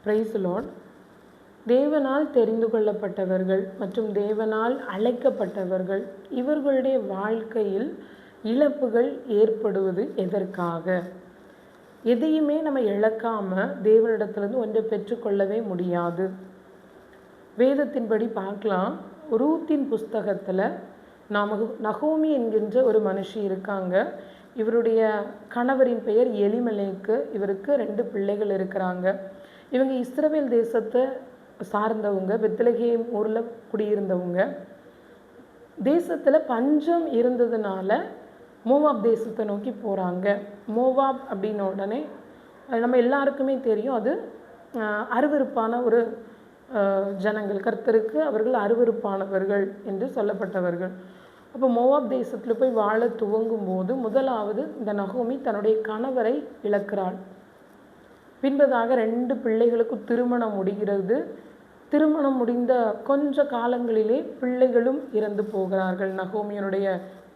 Price Lord. தேவனால் தெரிந்து கொள்ளப்பட்டவர்கள் மற்றும் தேவனால் அழைக்கப்பட்டவர்கள் இவர்களுடைய வாழ்க்கையில் இழப்புகள் ஏற்படுவது எதற்காக? எதையுமே நம்ம இழக்காமல் தேவனிடத்திலிருந்து ஒன்றை பெற்றுக்கொள்ளவே முடியாது. வேதத்தின்படி பார்க்கலாம். ரூத்தின் புஸ்தகத்தில் நகோமி என்கின்ற ஒரு மனுஷி இருக்காங்க. இவருடைய கணவரின் பெயர் எலிமெலேக்கு. இவருக்கு 2 பிள்ளைகள் இருக்கிறாங்க. இவங்க இஸ்ரவேல் தேசத்தை சார்ந்தவங்க, பெத்லகேம் ஊரில் குடியிருந்தவங்க. தேசத்தில் பஞ்சம் இருந்ததுனால மோவாப் தேசத்தை நோக்கி போகிறாங்க. மோவாப் அப்படின்ன உடனே நம்ம எல்லாருக்குமே தெரியும், அது அருவருப்பான ஒரு ஜனங்கள், கர்த்தருக்கு அவர்கள் அருவருப்பானவர்கள் என்று சொல்லப்பட்டவர்கள். அப்போ மோவாப் தேசத்தில் போய் வாழ துவங்கும் போது முதலாவது இந்த நகோமி தன்னுடைய கணவரை இழக்கிறாள். பின்பதாக 2 பிள்ளைகளுக்கும் திருமணம் முடிகிறது. திருமணம் முடிந்த கொஞ்ச காலங்களிலே பிள்ளைகளும் இறந்து போகிறார்கள். நகோமியனுடைய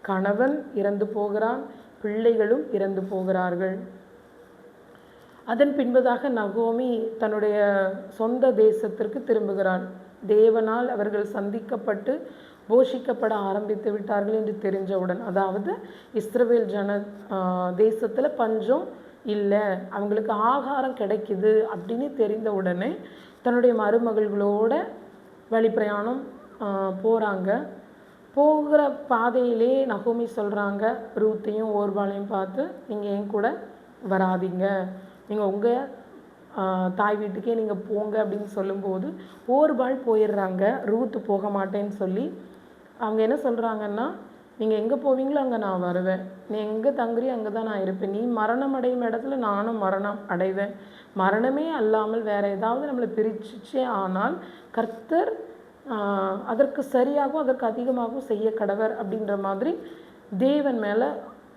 கணவன் இறந்து போகிறான், பிள்ளைகளும் இறந்து போகிறார்கள். அதன் பின்பதாக நகோமி தன்னுடைய சொந்த தேசத்திற்கு திரும்புகிறாள். தேவனால் அவர்கள் சந்திக்கப்பட்டு போஷிக்கப்பட ஆரம்பித்து விட்டார்கள் என்று தெரிஞ்சவுடன், அதாவது இஸ்ரவேல் தேசத்தில் பஞ்சம் இல்லை, அவங்களுக்கு ஆகாரம் கிடைக்குது அப்படின்னு தெரிந்த உடனே தன்னுடைய மருமகள்களோட வழிப்பிரயாணம் போகிறாங்க. போகிற பாதையிலே நகோமி சொல்கிறாங்க, ரூத்தையும் ஓர்பாலையும் பார்த்து, நீங்கள் என் கூட வராதிங்க, நீங்கள் உங்கள் தாய் வீட்டுக்கே நீங்கள் போங்க அப்படின்னு சொல்லும்போது ஓர்பால் போயிடுறாங்க. ரூத்து போக மாட்டேன்னு சொல்லி அவங்க என்ன சொல்கிறாங்கன்னா, நீங்கள் எங்கே போவீங்களோ அங்கே நான் வருவேன், நீ எங்கே தங்குறியோ அங்கே தான் நான் இருப்பேன், நீ மரணம் அடையும் இடத்துல நானும் மரணம் அடைவேன், மரணமே அல்லாமல் வேறு ஏதாவது நம்மளை பிரிச்சிச்சே ஆனால் கர்த்தர் அதற்கு சரியாகவும் அதற்கு அதிகமாகவும் செய்ய கடவர் அப்படின்ற மாதிரி தேவன் மேலே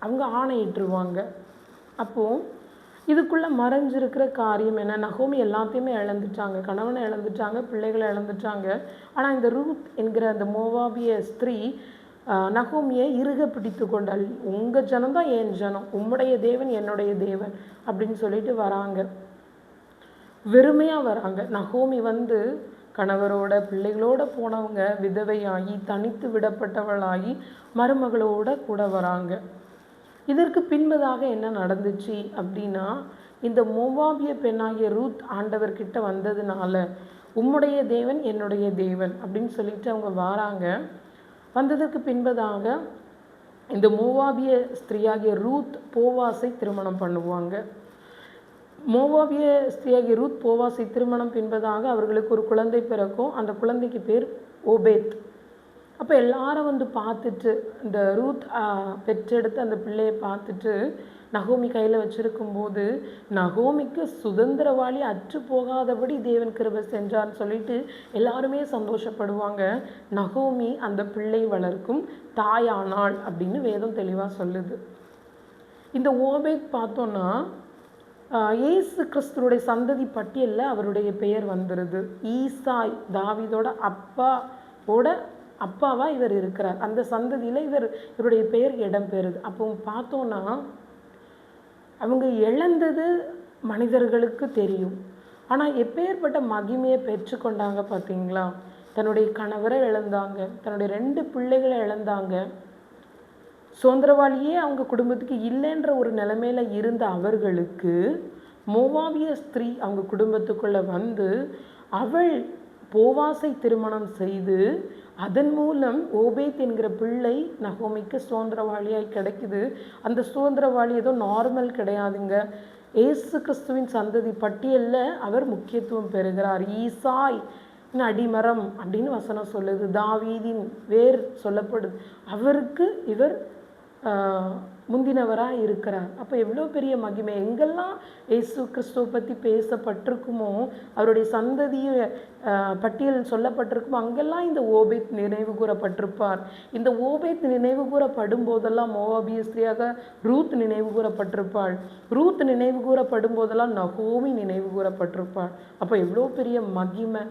அவங்க ஆணையிட்டுருவாங்க. அப்போது இதுக்குள்ளே மறைஞ்சிருக்கிற காரியம் என்ன? நகோமி எல்லாத்தையுமே இழந்துட்டாங்க, கணவனை இழந்துட்டாங்க, பிள்ளைகளை இழந்துட்டாங்க. ஆனால் இந்த ரூத் என்கிற அந்த மோவாபிய ஸ்திரீ நகோமியை இறுக பிடித்து கொண்டாள். உங்கள் ஜனம்தான் என் ஜனம், உம்முடைய தேவன் என்னுடைய தேவன் அப்படின்னு சொல்லிட்டு வராங்க. வெறுமையாக வராங்க. நகோமி கணவரோட பிள்ளைகளோட போனவங்க விதவையாகி தனித்து விடப்பட்டவளாகி மருமகளோட கூட வராங்க. இதற்கு பின்பதாக என்ன நடந்துச்சு அப்படின்னா, இந்த மோவாபிய பெண்ணாகிய ரூத் ஆண்டவர்கிட்ட வந்ததுனால உம்முடைய தேவன் என்னுடைய தேவன் அப்படின்னு சொல்லிட்டு அவங்க வராங்க. வந்ததற்கு பின்பதாக இந்த மோவாபிய ஸ்திரீயாகிய ரூத் போவாசை திருமணம் பண்ணுவாங்க. மோவாபிய ஸ்திரீயாகிய ரூத் போவாசை திருமணம் பின்பதாக அவர்களுக்கு ஒரு குழந்தை பிறக்கும். அந்த குழந்தைக்கு பேர் ஓபேத். அப்போ எல்லாரும் பார்த்துட்டு, இந்த ரூத் பெற்றெடுத்து அந்த பிள்ளையை பார்த்துட்டு நகோமி கையில் வச்சுருக்கும்போது, நகோமிக்கு சுதந்திரவாளி அற்று போகாதபடி தேவன் கிருபை செஞ்சார்னு சொல்லிட்டு எல்லாருமே சந்தோஷப்படுவாங்க. நகோமி அந்த பிள்ளை வளர்க்கும் தாயானாள் அப்படின்னு வேதம் தெளிவாக சொல்லுது. இந்த ஓபேத் பார்த்தோன்னா இயேசு கிறிஸ்துவோடைய சந்ததி பட்டியலில் அவருடைய பெயர் வந்துடுது. ஈசாய், தாவீதோட அப்பாவாக இவர் இருக்கிறார். அந்த சந்ததியில் இவருடைய பெயர் இடம்பெறுது. அப்போ பார்த்தோன்னா அவங்க இழந்தது மனிதர்களுக்கு தெரியும். ஆனால் எப்பேற்பட்ட மகிமையை பெற்றுக்கொண்டாங்க பார்த்தீங்களா? தன்னுடைய கணவரை இழந்தாங்க, தன்னுடைய 2 பிள்ளைகளை இழந்தாங்க. சுதந்திரவாளியே அவங்க குடும்பத்துக்கு இல்லைன்ற ஒரு நிலைமையில இருந்த அவர்களுக்கு மோவாபிய ஸ்திரீ அவங்க குடும்பத்துக்குள்ளே அவள் போவாசை திருமணம் செய்து அதன் மூலம் ஓபேத் என்கிற பிள்ளை நகோமிக்கு சுதந்திரவாளியாய் கிடைக்குது. அந்த சுதந்திரவாளி ஏதோ நார்மல் கிடையாதுங்க. இயேசு கிறிஸ்துவின் சந்ததி பட்டியலில் அவர் முக்கியத்துவம் பெறுகிறார். ஈசாய் அடிமரம் அப்படின்னு வசனம் சொல்லுது. தாவீதின் வேர் சொல்லப்படுது. அவருக்கு இவர் முந்தினவராக இருக்கிறார். அப்போ எவ்வளோ பெரிய மகிமை! எங்கெல்லாம் இயேசு கிறிஸ்துவை பற்றி பேசப்பட்டிருக்குமோ, அவருடைய சந்ததியை பட்டியல் சொல்லப்பட்டிருக்குமோ, அங்கெல்லாம் இந்த ஓபேத் நினைவு கூறப்பட்டிருப்பார். இந்த ஓபேத் நினைவு கூறப்படும் போதெல்லாம் மோவாபிய ஸ்திரீயாக ரூத் நினைவு கூறப்பட்டிருப்பாள். ரூத் நினைவு கூறப்படும் போதெல்லாம் நகோமி நினைவு கூறப்பட்டிருப்பாள். அப்போ எவ்வளோ பெரிய மகிமை!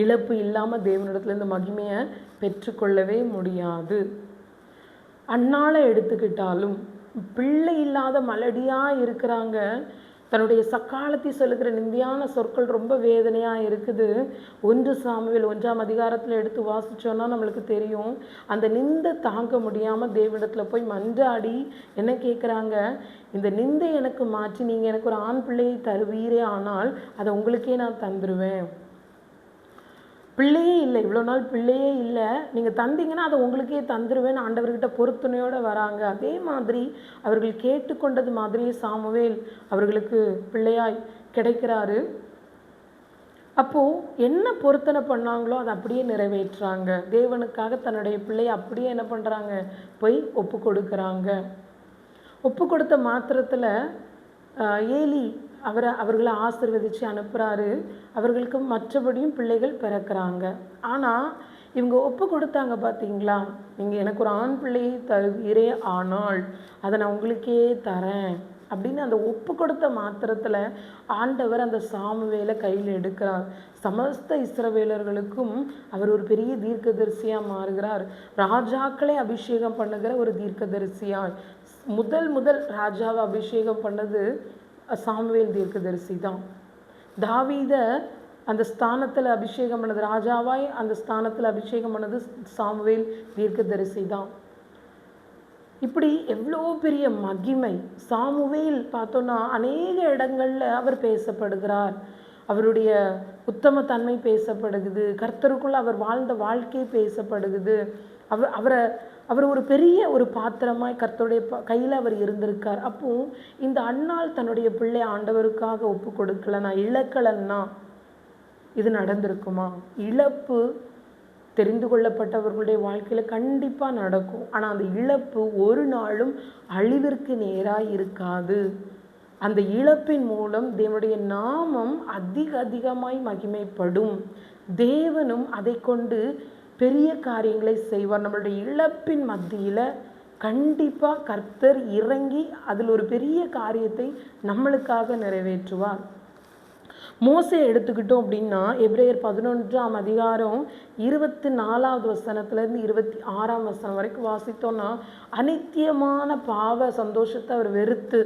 இழப்பு இல்லாமல் தேவனிடத்துல இந்த மகிமையை பெற்றுக்கொள்ளவே முடியாது. அன்னால எடுத்துக்கிட்டாலும் பிள்ளை இல்லாத மலடியாக இருக்கிறாங்க. தன்னுடைய சக்காலத்தை சொல்லுகிற நிந்தியான சொற்கள் ரொம்ப வேதனையாக இருக்குது. 1 சாமுவேல் 1ஆம் அதிகாரத்தில் எடுத்து வாசித்தோன்னா நம்மளுக்கு தெரியும். அந்த நிந்தை தாங்க முடியாமல் தேவனிடத்தில் போய் மன்றாடி என்ன கேட்குறாங்க, இந்த நிந்தை எனக்கு மாற்றி நீங்கள் எனக்கு ஒரு ஆண் பிள்ளையை தருவீரே, ஆனால் அதை உங்களுக்கே நான் தந்துடுவேன். பிள்ளையே இல்லை, இவ்வளோ நாள் பிள்ளையே இல்லை, நீங்கள் தந்தீங்கன்னா அதை உங்களுக்கே தந்துடுவேன்னு ஆண்டவர்கிட்ட பொறுத்துணையோடு வராங்க. அதே மாதிரி அவர்கள் கேட்டுக்கொண்டது மாதிரியே சாமுவேல் அவர்களுக்கு பிள்ளையாய் கிடைக்கிறாரு. அப்போது என்ன பொருத்தனை பண்ணாங்களோ அதை அப்படியே நிறைவேற்றுறாங்க. தேவனுக்காக தன்னுடைய பிள்ளையை அப்படியே என்ன பண்ணுறாங்க, போய் ஒப்பு கொடுக்குறாங்க. ஒப்பு கொடுத்த மாத்திரத்தில் ஏலி அவர்களை ஆசீர்வதித்து அனுப்புகிறாரு. அவர்களுக்கு மற்றபடியும் பிள்ளைகள் பிறக்கிறாங்க. ஆனால் இவங்க ஒப்பு கொடுத்தாங்க பார்த்தீங்களா, நீங்கள் எனக்கு ஒரு ஆண் பிள்ளையை தருவீரே, ஆனால் அதை நான் உங்களுக்கே தரேன் அப்படின்னு அந்த ஒப்பு கொடுத்த மாத்திரத்தில் ஆண்டவர் அந்த சாமுவேலை கையில் எடுக்கிறார். சமஸ்த இஸ்ரவேலர்களுக்கும் அவர் ஒரு பெரிய தீர்க்கதரிசியாக மாறுகிறார். ராஜாக்களை அபிஷேகம் பண்ணுகிற ஒரு தீர்க்கதரிசியாய் முதல் ராஜாவை அபிஷேகம் பண்ணது சாமுவேல் தீர்க்கதரிசி தான். தாவீதை அந்த ஸ்தானத்தில் அபிஷேகம் பண்ணது, ராஜாவாய் அந்த ஸ்தானத்தில் அபிஷேகம் பண்ணது சாமுவேல் தீர்க்கதரிசி தான். இப்படி எவ்வளோ பெரிய மகிமை. சாமுவேல் பார்த்தோன்னா அநேக இடங்களில் அவர் பேசப்படுகிறார். அவருடைய உத்தம தன்மை பேசப்படுகிறது. கர்த்தருக்குள்ள அவர் வாழ்ந்த வாழ்க்கை பேசப்படுகிறது. அவர் ஒரு பெரிய ஒரு பாத்திரமாய் கர்த்தருடைய கையில் அவர் இருந்திருக்கார். அப்போ இந்த அண்ணாள் தன்னுடைய பிள்ளை ஆண்டவருக்காக ஒப்பு கொடுக்கலன்னா, இழக்கலன்னா இது நடந்திருக்குமா? இழப்பு தெரிந்து கொள்ளப்பட்டவர்களுடைய வாழ்க்கையில் கண்டிப்பாக நடக்கும். ஆனால் அந்த இழப்பு ஒரு நாளும் அழிவிற்கு நேராக இருக்காது. அந்த இழப்பின் மூலம் தேவனுடைய நாமம் அதிகமாய் மகிமைப்படும். தேவனும் அதை கொண்டு பெரிய காரியங்களை செய்வார். நம்மளுடைய இழப்பின் மத்தியில் கண்டிப்பாக கர்த்தர் இறங்கி அதில் ஒரு பெரிய காரியத்தை நம்மளுக்காக நிறைவேற்றுவார். மோசே எடுத்துக்கிட்டோம் அப்படின்னா எபிரேயர் 11ஆம் அதிகாரம் 24வது வசனத்துலேருந்து 26ஆம் வசனம் வரைக்கும் வாசித்தோன்னா, அநித்தியமான பாவ சந்தோஷத்தை அவர் வெறுத்து,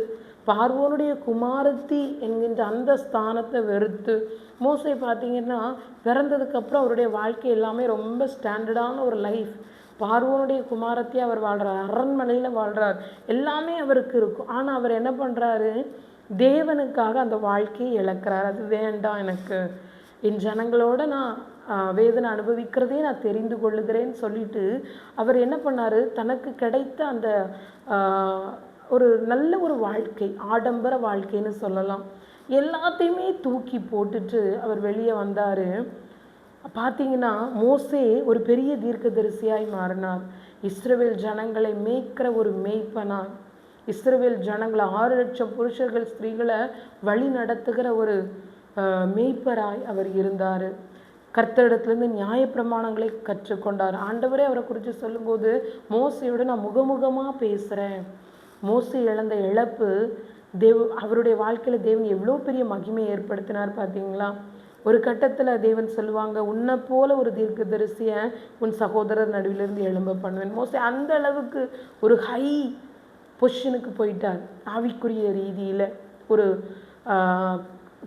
பார்வோனுடைய குமாரத்தி என்கின்ற அந்த ஸ்தானத்தை வெறுத்து, மோசே பார்த்தீங்கன்னா பிறந்ததுக்கப்புறம் அவருடைய வாழ்க்கை எல்லாமே ரொம்ப ஸ்டாண்டர்டான ஒரு லைஃப். பார்வோனுடைய குமாரத்தையே அவர் வாழ்கிறார், அரண்மனையில் வாழ்கிறார், எல்லாமே அவருக்கு இருக்கும். ஆனால் அவர் என்ன பண்ணுறாரு, தேவனுக்காக அந்த வாழ்க்கையை இழக்கிறார். அது வேண்டாம், எனக்கு என் ஜனங்களோட நான் வேதனை அனுபவிக்கிறதே நான் தெரிந்து கொள்ளுகிறேன்னு சொல்லிட்டு அவர் என்ன பண்ணார், தனக்கு கிடைத்த அந்த ஒரு நல்ல ஒரு வாழ்க்கை, ஆடம்பர வாழ்க்கைன்னு சொல்லலாம், எல்லாத்தையுமே தூக்கி போட்டுட்டு அவர் வெளியே வந்தார். பார்த்தீங்கன்னா மோசே ஒரு பெரிய தீர்க்கதரிசியாய் மாறினார். இஸ்ரவேல் ஜனங்களை மேய்க்கிற ஒரு மேய்ப்பனாய், இஸ்ரவேல் ஜனங்களை 6 லட்சம் புருஷர்கள் ஸ்திரீகளை வழி நடத்துகிற ஒரு மேய்ப்பராய் அவர் இருந்தார். கர்த்தரிடத்துலேருந்து நியாயப்பிரமாணங்களை கற்றுக்கொண்டார். ஆண்டவரே அவரை குறித்து சொல்லும்போது, மோசையோடு நான் முகமுகமாக பேசுகிறேன். மோசே இழந்த இழப்பு அவருடைய வாழ்க்கையில் தேவன் எவ்வளோ பெரிய மகிமை ஏற்படுத்தினார் பார்த்தீங்களா. ஒரு கட்டத்தில் தேவன் சொல்லுவாங்க, உன்னை போல ஒரு தீர்க்கதரிசியை உன் சகோதரர் நடுவிலிருந்து எழும்ப பண்ணுவேன். மோசே அந்த அளவுக்கு ஒரு ஹை பொசிஷனுக்கு போயிட்டார். ஆவிக்குரிய ரீதியில் ஒரு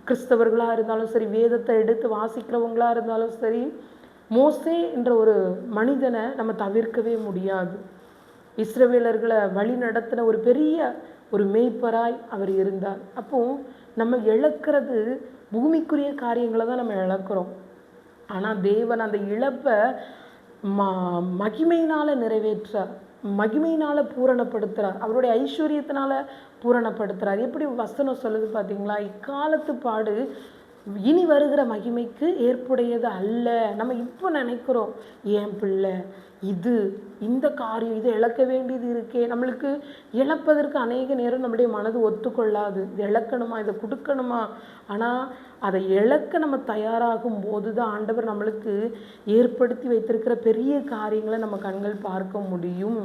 கிறிஸ்தவர்களாக இருந்தாலும் சரி, வேதத்தை எடுத்து வாசிக்கிறவங்களாக இருந்தாலும் சரி, மோசே என்ற ஒரு மனிதனை நம்ம தவிர்க்கவே முடியாது. இஸ்ரவேலர்களை வழி நடத்தின ஒரு பெரிய ஒரு மேய்ப்பராய் அவர் இருந்தார். அப்போது நம்ம இழக்கிறது பூமிக்குரிய காரியங்களை தான் நம்ம இழக்கிறோம். ஆனால் தேவன் அந்த இழப்பை மகிமையினால் நிறைவேற்றார், மகிமையினால் பூரணப்படுத்துகிறார், அவருடைய ஐஸ்வர்யத்தினால் பூரணப்படுத்துகிறார். எப்படி வசனம் சொல்லுது பார்த்தீங்களா, இக்காலத்து பாடு இனி வருகிற மகிமைக்கு ஏற்புடையது அல்ல. நம்ம இப்போ நினைக்கிறோம், என் பிள்ளை இந்த காரியம் இதை இழக்க வேண்டியது இருக்கே, நம்மளுக்கு இழப்பதற்கு அநேக நேரம் நம்முடைய மனது ஒத்துக்கொள்ளாது. இது இழக்கணுமா, இதை கொடுக்கணுமா? ஆனால் அதை இழக்க நம்ம தயாராகும் போது தான் ஆண்டவர் நம்மளுக்கு ஏற்படுத்தி வைத்திருக்கிற பெரிய காரியங்களை நம்ம கண்கள் பார்க்க முடியும்.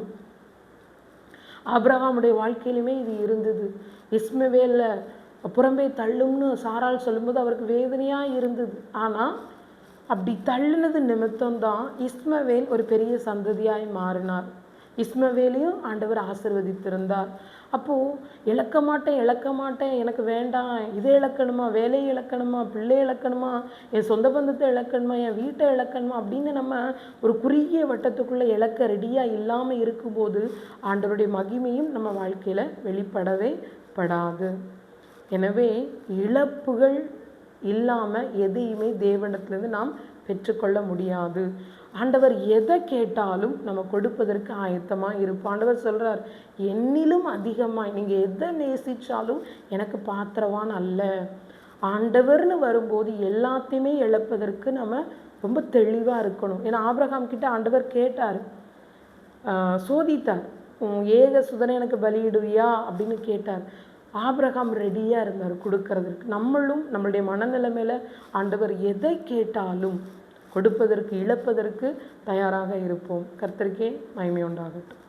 ஆபிரகாமுடைய வாழ்க்கையிலுமே இது இருந்தது. இஸ்மவேலை புறம்பே தள்ளும்னு சாரால் சொல்லும்போது அவருக்கு வேதனையாக இருந்தது. ஆனால் அப்படி தள்ளுனது நிமித்தம்தான் இஸ்மவேல் ஒரு பெரிய சந்ததியாய் மாறினார். இஸ்மவேலையும் ஆண்டவர் ஆசீர்வதித்திருந்தார். அப்போது இழக்க மாட்டேன், எனக்கு வேண்டாம், இதை இழக்கணுமா, வேலையை இழக்கணுமா, பிள்ளை இழக்கணுமா, என் சொந்த பந்தத்தை இழக்கணுமா, என் வீட்டை இழக்கணுமா அப்படின்னு நம்ம ஒரு குறுகிய வட்டத்துக்குள்ளே இழக்க ரெடியாக இல்லாமல் இருக்கும்போது ஆண்டவருடைய மகிமையும் நம்ம வாழ்க்கையில் வெளிப்படவே படாது. எனவே இழப்புகள் இல்லாமல் எதையுமே தேவனிடத்துலேருந்து நாம் பெற்றுக்கொள்ள முடியாது. ஆண்டவர் எதை கேட்டாலும் நம்ம கொடுப்பதற்கு ஆயத்தமாக இருப்போம். ஆண்டவர் சொல்கிறார், என்னிலும் அதிகமாக நீங்கள் எதை நேசித்தாலும் எனக்கு பாத்திரவான் அல்ல. ஆண்டவர்னு வரும்போது எல்லாத்தையுமே இழப்பதற்கு நம்ம ரொம்ப தெளிவாக இருக்கணும். ஏன்னா ஆபிரகாம் கிட்ட ஆண்டவர் கேட்டார், சோதித்தார், ஏக சுதனை எனக்கு பலியிடுவியா அப்படின்னு கேட்டார். ஆபிரகாம் ரெடியாக இருந்தார் கொடுக்கறதற்கு. நம்மளும் நம்மளுடைய மனநிலைமையில் ஆண்டவர் எதை கேட்டாலும் கொடுப்பதற்கு, இழப்பதற்கு தயாராக இருப்போம். கர்த்தருக்கே மகிமை உண்டாகட்டும்.